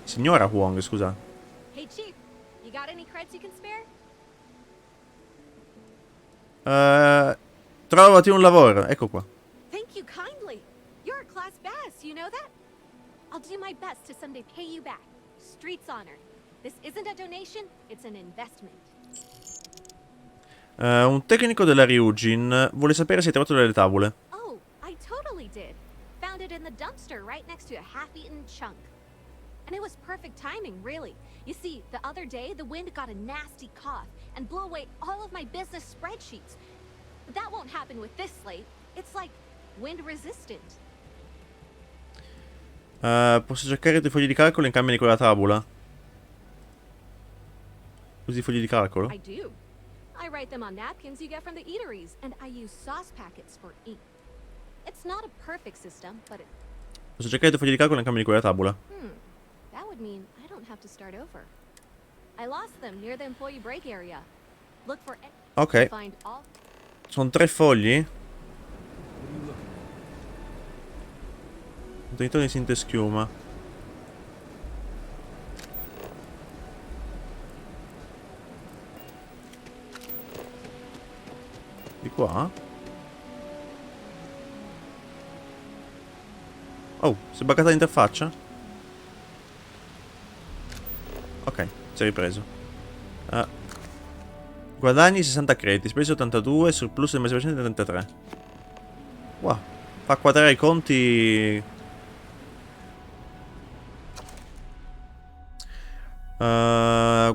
Signora Huang, scusa. Hey Chief, you got any creds you can spare? Trovati un lavoro, ecco qua. Thank you kindly. You're a class bass, you know that? I'll do my best to someday pay you back. Street's honor. This isn't a donation, it's an investment. Un tecnico della Ryujin vuole sapere se hai trovato delle tavole. Oh, I totally did. Found it in the dumpster right next to a half-eaten chunk. And it was perfect timing, really. You see, the other day, the wind got a nasty cough and blew away all of my business spreadsheets. But that won't happen with this slate. It's like wind resistant. Posso cercare dei fogli di calcolo in cambio di quella tavola? Usi i fogli di calcolo? I do. I write them on napkins you get from the eateries, and I use sauce packets for ink. It's not a perfect system, but it... Posso cercare dei fogli di calcolo in cambio di quella tavola? That would mean I don't have to start over. I lost them near the employee break area. Look for... Ok. Find all... Sono 3 fogli? Contenitore di sinte schiuma. Di qua? Oh, si è buggata l'interfaccia? Ok, si è ripreso. Guadagni 60 crediti, spesi 82, surplus del mese precedente 33. Wow, fa quadrare i conti.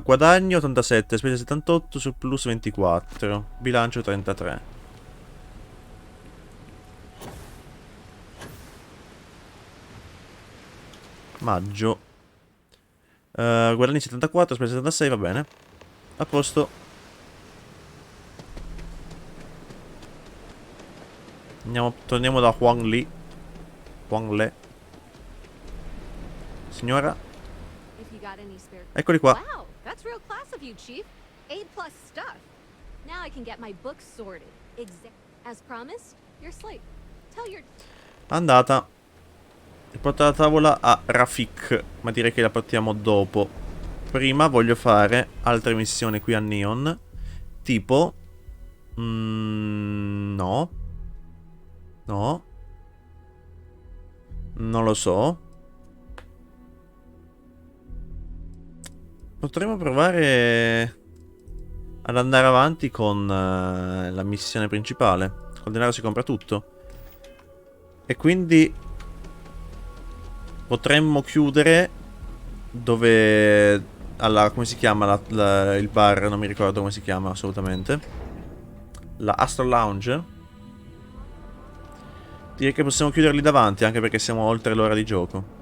Guadagni 87, spese 78, surplus 24, bilancio 33. Maggio. Guadagni 74, spese 76, va bene. A posto. Torniamo da Huang Li. Huang Le. Signora. Eccoli qua. Wow, that's real class of you, Chief. A+ stuff. Now I can get my books sorted. As promised, your slate. Tell your... Andata. E porta la tavola a Rafik. Ma direi che la portiamo dopo. Prima voglio fare altre missioni qui a Neon. Tipo... no. No. Non lo so. Potremmo provare ad andare avanti con la missione principale. Col denaro si compra tutto. E quindi potremmo chiudere dove... come si chiama il bar? Non mi ricordo come si chiama assolutamente. La Astro Lounge. Direi che possiamo chiuderli davanti, anche perché siamo oltre l'ora di gioco.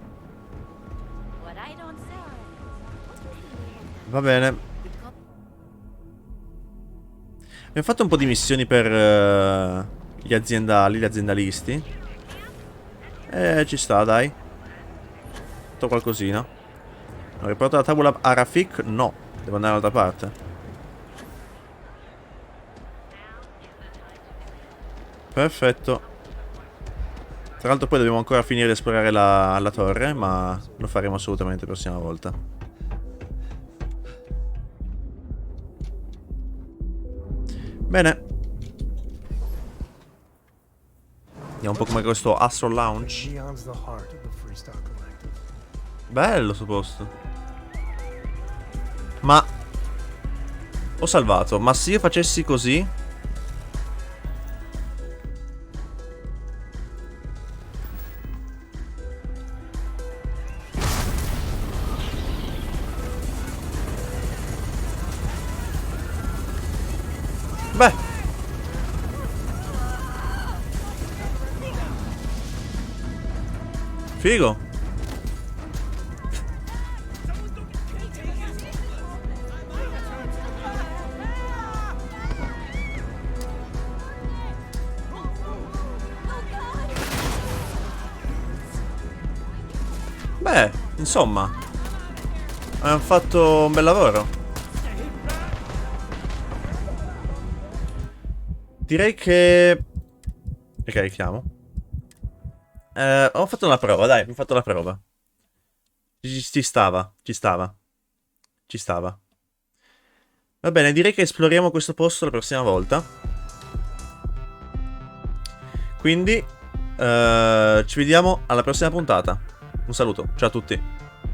Va bene. Abbiamo fatto un po' di missioni per gli aziendalisti. Ci sta, dai. Ho fatto qualcosina. Ho riportato la tavola a Rafik? No, devo andare dall'altra parte. Perfetto. Tra l'altro poi dobbiamo ancora finire di esplorare la torre, ma lo faremo assolutamente la prossima volta. Bene. Vediamo un po' come questo Astro Lounge. Bello sto posto. Ma ho salvato. Ma se io facessi così? Beh. Figo. Beh, insomma, abbiamo fatto un bel lavoro. Direi che... Ricarichiamo. Ho fatto una prova, dai, ho fatto la prova. Ci stava. Va bene, direi che esploriamo questo posto la prossima volta. Quindi, ci vediamo alla prossima puntata. Un saluto, ciao a tutti.